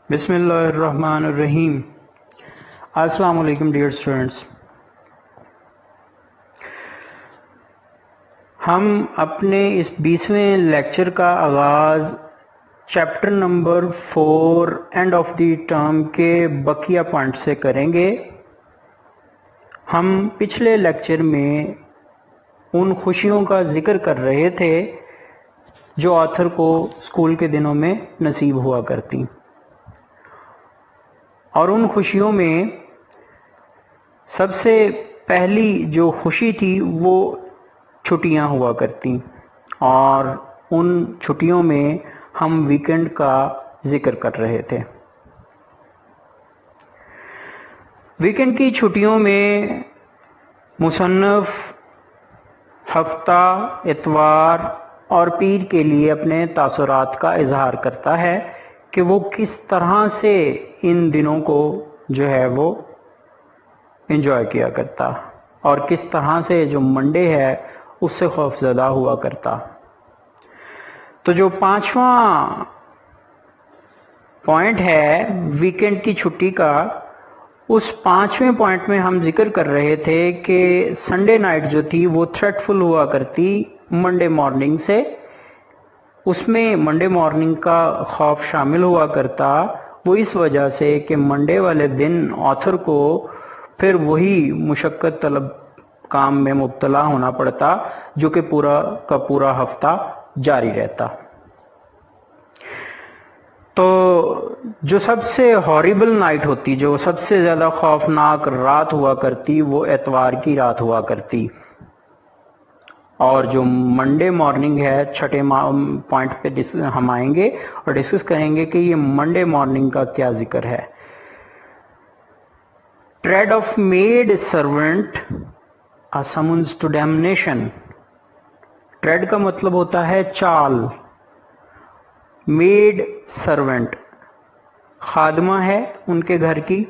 बिस्मिल्लाहिर्रहमानिर्रहीम। अस्सलाम वालेकुम डियर स्टूडेंट्स। हम अपने इस 20वें लेक्चर का आगाज़ chapter number 4 end of the term के बकिया पॉइंट से करेंगे। हम पिछले लेक्चर में उन खुशियों का जिक्र कर रहे थे जो ऑथर को स्कूल के दिनों में नसीब हुआ करती, और उन खुशियों में सबसे पहली जो खुशी थी वो छुट्टियां हुआ करती, और उन छुट्टियों में हम वीकेंड का जिक्र कर रहे थे। वीकेंड की छुट्टियों में मुसन्नफ़ हफ्ता, इतवार और पीर के लिए अपने तासुरात का इजहार करता है कि वो किस तरह से इन दिनों को जो है वो एंजॉय किया करता, और किस तरह से जो मंडे है उससे खौफज़दा हुआ करता। तो जो 5वां पॉइंट है वीकेंड की छुट्टी का, उस 5वें पॉइंट में हम जिक्र कर रहे थे कि संडे नाइट जो थी वो थ्रेटफुल हुआ करती मंडे मॉर्निंग से। उसमें मंडे मॉर्निंग का खौफ शामिल हुआ करता, वो इस वजह से कि मंडे वाले दिन ऑथर को फिर वही मुशक्क़त तलब काम में मुब्तला होना पड़ता जो कि पूरा का पूरा हफ्ता जारी रहता। तो जो सबसे हॉरिबल नाइट होती, जो सबसे ज़्यादा खौफनाक रात हुआ करती, वो एतवार की रात हुआ करती। और जो मंडे मॉर्निंग है, छठे पॉइंट पे हम आएंगे और डिस्कस करेंगे कि ये मंडे मॉर्निंग का क्या जिक्र है। Trade of maid servant a summons to damnation. Trade का मतलब होता है चाल। मेड सर्वेंट खादमा है उनके घर की,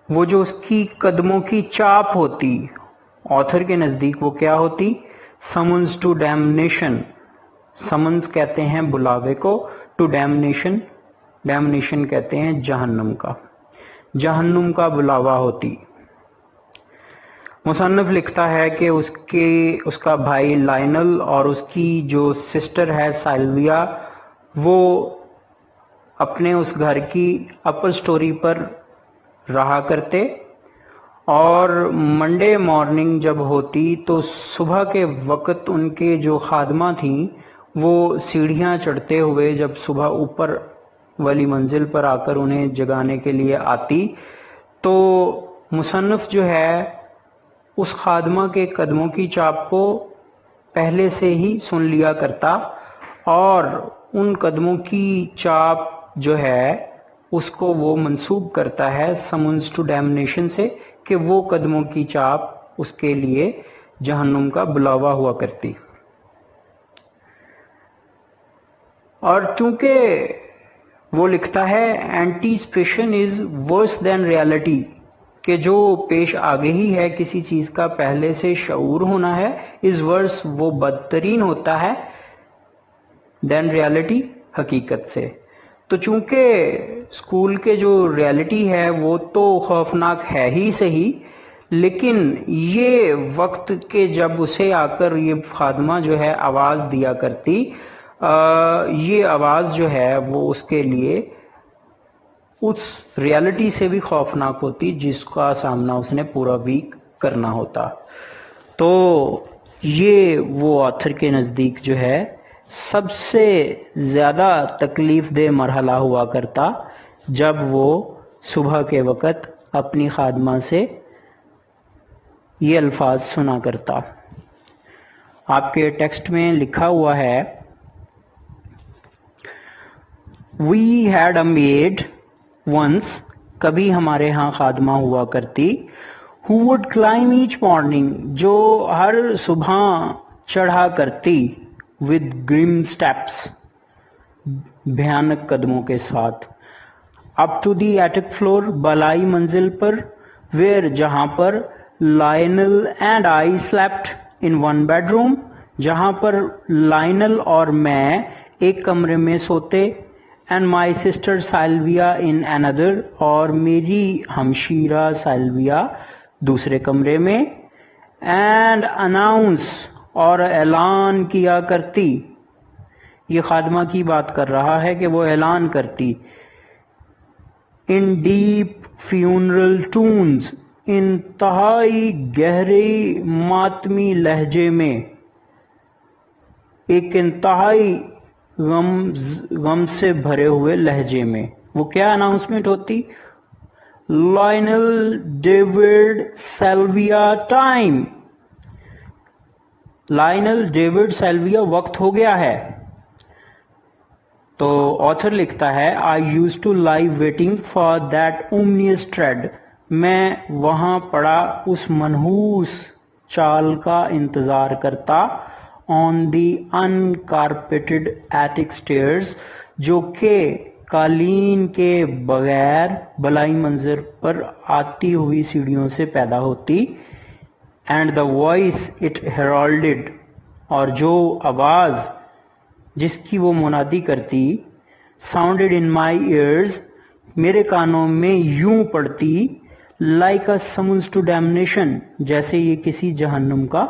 वो जो उसकी कदमों की चाप होती, ऑथर के नज़दीक वो क्या होती? Summons to damnation. समन्स कहते हैं बुलावे को, टू डैमनेशन, डैमनेशन कहते हैं जहन्नुम का, जहन्नुम का बुलावा होती। मुसन्निफ लिखता है कि उसका भाई लाइनल और उसकी जो सिस्टर है साइल्विया, वो अपने उस घर की अपर स्टोरी पर रहा करते, और मंडे मॉर्निंग जब होती तो सुबह के वक्त उनके जो खादमा थी वो सीढ़ियाँ चढ़ते हुए जब सुबह ऊपर वाली मंजिल पर आकर उन्हें जगाने के लिए आती, तो मुसन्निफ जो है उस खादमा के कदमों की चाप को पहले से ही सुन लिया करता, और उन कदमों की चाप जो है उसको वो मंसूब करता है समन्स टू डैमनेशन से, कि वो कदमों की चाप उसके लिए जहन्नुम का बुलावा हुआ करती। और चूंकि वो लिखता है anticipation is worse than reality, कि जो पेश आगे ही है किसी चीज का पहले से शऊर होना है, इज वर्स वो बदतरीन होता है देन रियलिटी, हकीकत से। तो चूंकि स्कूल के जो रियलिटी है वो तो खौफनाक है ही सही, लेकिन ये वक्त के जब उसे आकर ये खादमा जो है आवाज़ दिया करती, ये आवाज़ जो है वो उसके लिए उस रियलिटी से भी खौफनाक होती जिसका सामना उसने पूरा वीक करना होता। तो ये वो ऑथर के नज़दीक जो है सबसे ज़्यादा तकलीफ़ दे मरहला हुआ करता, जब वो सुबह के वक़्त अपनी खादमा से ये अल्फाज सुना करता। आपके टेक्स्ट में लिखा हुआ है, we had a maid once, कभी हमारे यहाँ खादमा हुआ करती, who would climb each morning, जो हर सुबह चढ़ा करती, विद ग्रिम स्टेप्स, भयानक कदमों के साथ, up to the attic floor, बलाई मंजिल पर, वेयर जहां पर Lionel and I slept in one bedroom, जहां पर लाइनल और मैं एक कमरे में सोते, and my sister Salvia in another, اور میری ہمشیرہ سالویا دوسرے کمرے میں. and announce, اور اعلان کیا کرتی. یہ خادمہ کی بات کر رہا ہے کہ وہ اعلان کرتی. in deep funeral tones, انتہائی گہری ماتمی لہجے میں, ایک انتہائی غم سے بھرے ہوئے لہجے میں. وہ کیا اناؤنسمنٹ ہوتی؟ Lionel David Sylvia time. Lionel David Sylvia وقت ہو گیا ہے. تو آتھر لکھتا ہے I used to lie waiting for that ominous tread. میں وہاں پڑا اس منحوس چال کا انتظار کرتا. on the uncarpeted attic stairs, جو کہ قالین کے بغیر بلائی منظر پر آتی ہوئی سیڑھیوں سے پیدا ہوتی. and the voice it heralded, اور جو آواز جس کی وہ منادی کرتی, sounded in my ears, میرے کانوں میں یوں پڑتی, like a summons to damnation, جیسے یہ کسی جہنم کا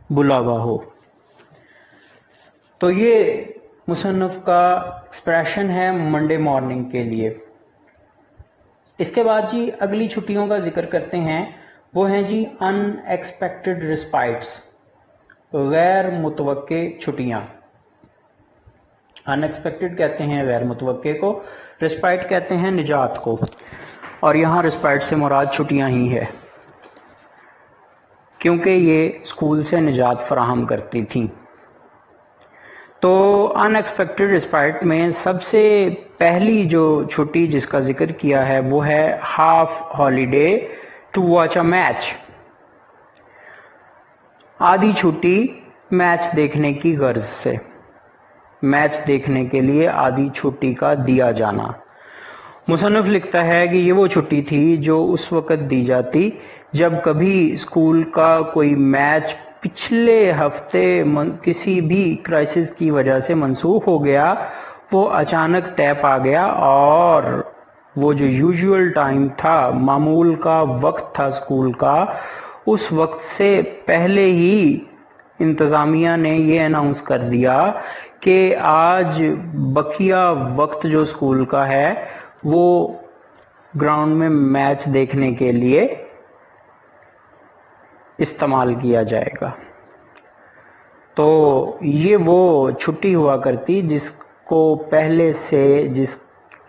بلاوا ہو. تو یہ مصنف کا ایکسپریشن ہے منڈے مارننگ کے لیے. اس کے بعد جی اگلی چھٹیوں کا ذکر کرتے ہیں. وہ ہیں جی ان ایکسپیکٹڈ ریسپائٹس, غیر متوقع چھٹیاں. ان ایکسپیکٹڈ کہتے ہیں غیر متوقع کو, ریسپائٹ کہتے ہیں نجات کو, اور یہاں ریسپائٹ سے مراد چھٹیاں ہی ہے, کیونکہ یہ اسکول سے نجات فراہم کرتی تھیں. تو ان ایکسپیکٹڈ ریسپائٹ میں سب سے پہلی جو چھٹی جس کا ذکر کیا ہے وہ ہے half holiday to watch a match. آدھی چھٹی میچ دیکھنے کی غرض سے, میچ دیکھنے کے لیے آدھی چھٹی کا دیا جانا. مصنف لکھتا ہے کہ یہ وہ چھٹی تھی جو اس وقت دی جاتی جب کبھی اسکول کا کوئی میچ پچھلے ہفتے کسی بھی کرائسس کی وجہ سے منسوخ ہو گیا, وہ اچانک طے پا گیا, اور وہ جو یوزول ٹائم تھا, معمول کا وقت تھا اسکول کا, اس وقت سے پہلے ہی انتظامیہ نے یہ اناؤنس کر دیا کہ آج بقیہ وقت جو اسکول کا ہے وہ گراؤنڈ میں میچ دیکھنے کے لیے استعمال کیا جائے گا. تو یہ وہ چھٹی ہوا کرتی جس کو پہلے سے جس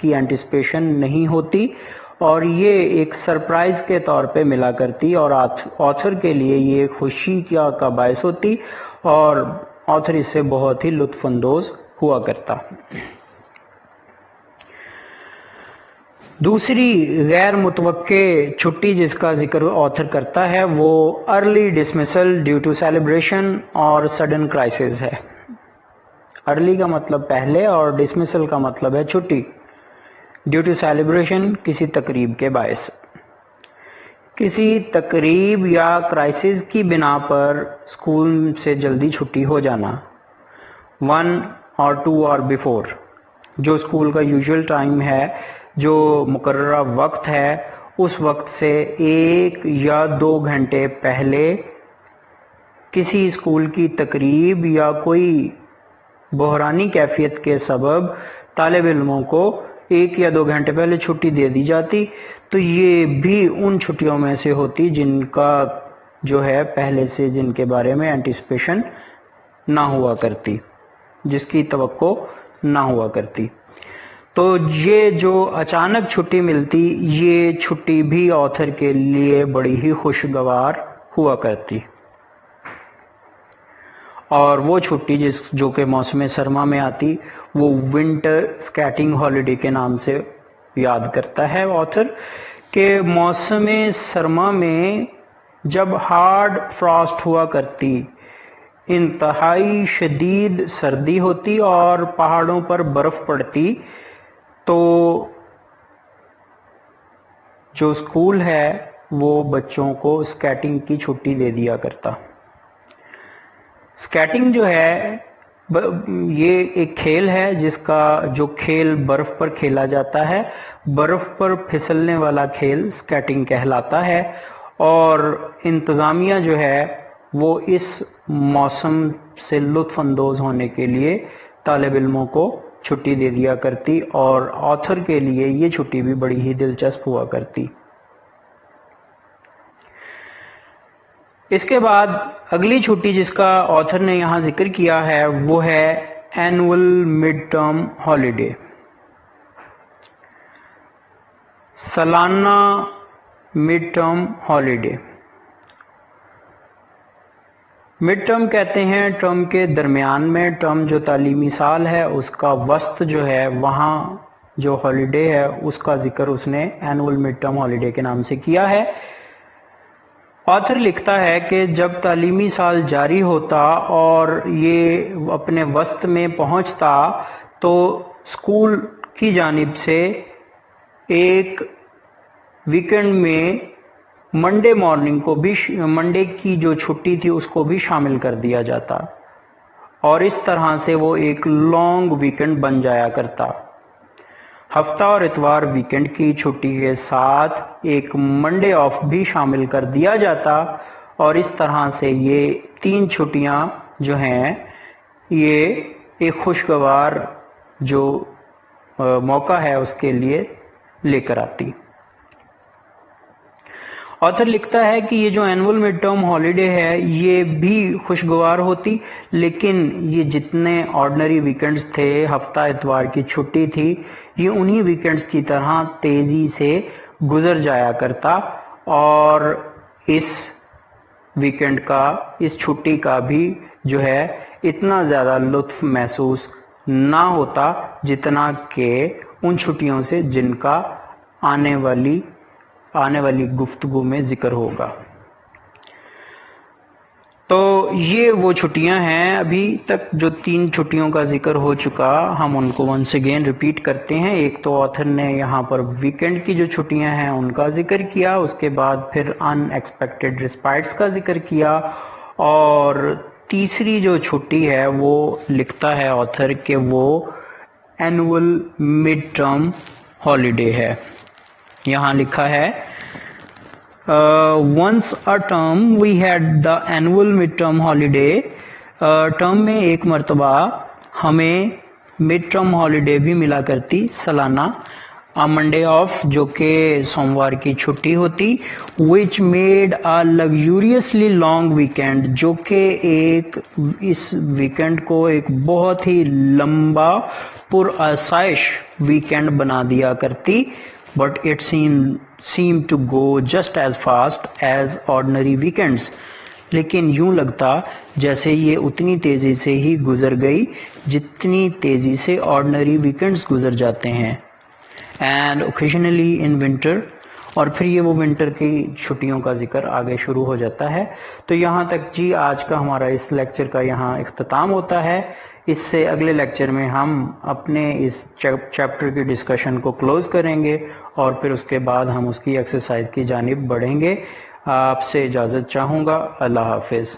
کی اینٹیسپیشن نہیں ہوتی, اور یہ ایک سرپرائز کے طور پہ ملا کرتی, اور آتھر کے لیے یہ خوشی کا باعث ہوتی, اور آتھر اس سے بہت ہی لطف اندوز ہوا کرتا. دوسری غیر متوقع چھٹی جس کا ذکر آتھر کرتا ہے وہ early dismissal due to celebration اور سڈن کرائسس ہے. ارلی کا مطلب پہلے, اور ڈسمسل کا مطلب ہے چھٹی. ڈیو ٹو سیلیبریشن کسی تقریب کے باعث, کسی تقریب یا کرائسس کی بنا پر اسکول سے جلدی چھٹی ہو جانا. 1 اور 2 اور بیفور, جو اسکول کا یوزول ٹائم ہے, جو مقررہ وقت ہے, اس وقت سے 1 یا 2 گھنٹے پہلے کسی اسکول کی تقریب یا کوئی بحرانی کیفیت کے سبب طالب علموں کو 1 یا 2 گھنٹے پہلے چھٹی دے دی جاتی. تو یہ بھی ان چھٹیوں میں سے ہوتی جن کا جو ہے پہلے سے جن کے بارے میں اینٹیسپیشن نہ ہوا کرتی, جس کی توقع نہ ہوا کرتی. تو یہ جو اچانک چھٹی ملتی, یہ چھٹی بھی آتھر کے لیے بڑی ہی خوشگوار ہوا کرتی. اور وہ چھٹی جو کہ موسم سرما میں آتی, وہ ونٹر اسکیٹنگ ہالیڈے کے نام سے یاد کرتا ہے آتھر, کہ موسم سرما میں جب ہارڈ فراسٹ ہوا کرتی, انتہائی شدید سردی ہوتی اور پہاڑوں پر برف پڑتی, تو جو اسکول ہے وہ بچوں کو اسکیٹنگ کی چھٹی دے دیا کرتا. اسکیٹنگ جو ہے ये एक खेल है जिसका जो खेल बर्फ पर खेला जाता है, बर्फ पर फिसलने वाला खेल स्केटिंग कहलाता है। और इंतज़ामिया जो है वो इस मौसम से लुत्फ़ अंदोज़ होने के लिए तालिब इल्मों को छुट्टी दे दिया करती, और ऑथर के लिए ये छुट्टी भी बड़ी ही दिलचस्प हुआ करती। इसके बाद अगली छुट्टी जिसका ऑथर ने यहाँ जिक्र किया है वो है एनुअल मिड टर्म हॉलीडे, सालाना mid term holiday. Mid term कहते हैं टर्म के दरमियान में, टर्म जो तालीमी साल है उसका वस्त जो है वहाँ जो हॉलीडे है उसका जिक्र उसने एनुअल मिड टर्म हॉलीडे के नाम से किया है। ऑथर लिखता है कि जब तालीमी साल जारी होता और ये अपने वस्त में पहुंचता तो स्कूल की जानिब से एक वीकेंड में मंडे मॉर्निंग को भी, मंडे की जो छुट्टी थी उसको भी शामिल कर दिया जाता, और इस तरह से वो एक लॉन्ग वीकेंड बन जाया करता। हफ्ता और इतवार वीकेंड की छुट्टी के साथ एक मंडे ऑफ भी शामिल कर दिया जाता, और इस तरह से ये 3 छुट्टियां जो हैं ये एक खुशगवार जो मौका है उसके लिए लेकर आती। ऑथर लिखता है कि ये जो एनुअल मिड टर्म हॉलीडे है ये भी खुशगवार होती, लेकिन ये जितने ऑर्डिनरी वीकेंड्स थे, हफ्ता इतवार की छुट्टी थी, ये उन्हीं वीकेंड्स की तरह तेजी से गुजर जाया करता, और इस वीकेंड का, इस छुट्टी का भी जो है इतना ज़्यादा लुत्फ महसूस ना होता जितना कि उन छुट्टियों से जिनका आने वाली गुफ्तगू में जिक्र होगा। तो ये वो छुट्टियां हैं, अभी तक जो 3 छुट्टियों का जिक्र हो चुका, हम उनको वंस अगेन रिपीट करते हैं। एक तो ऑथर ने यहाँ पर वीकेंड की जो छुट्टियां हैं उनका जिक्र किया, उसके बाद फिर अनएक्सपेक्टेड रिस्पाइट्स का जिक्र किया, और तीसरी जो छुट्टी है वो लिखता है ऑथर कि वो एनुअल मिड टर्म हॉलीडे है। यहाँ लिखा है once a term we had the annual midterm holiday। Term में एक मर्तबा हमें मिड टर्म हॉलीडे भी मिला करती, सालाना मंडे ऑफ, जो कि सोमवार की छुट्टी होती, which made a luxuriously long weekend, जो कि एक इस वीकेंड को एक बहुत ही लंबा पुरआसाइश वीकेंड बना दिया करती। But it seemed to go just as fast as ordinary weekends। लेकिन यूं लगता जैसे ये उतनी तेजी से ही गुजर गई जितनी तेजी से ऑर्डिनरी वीकेंड्स गुजर जाते हैं। एंड ओकेजनली इन विंटर, और फिर ये वो विंटर की छुट्टियों का जिक्र आगे शुरू हो जाता है। तो यहाँ तक जी आज का हमारा इस लेक्चर का यहाँ इख्तिताम होता है। इससे अगले लेक्चर में हम अपने इस चैप्टर की डिस्कशन को क्लोज करेंगे, और फिर उसके बाद हम उसकी एक्सरसाइज की जानिब बढ़ेंगे। आपसे इजाज़त चाहूँगा। अल्लाह हाफिज़।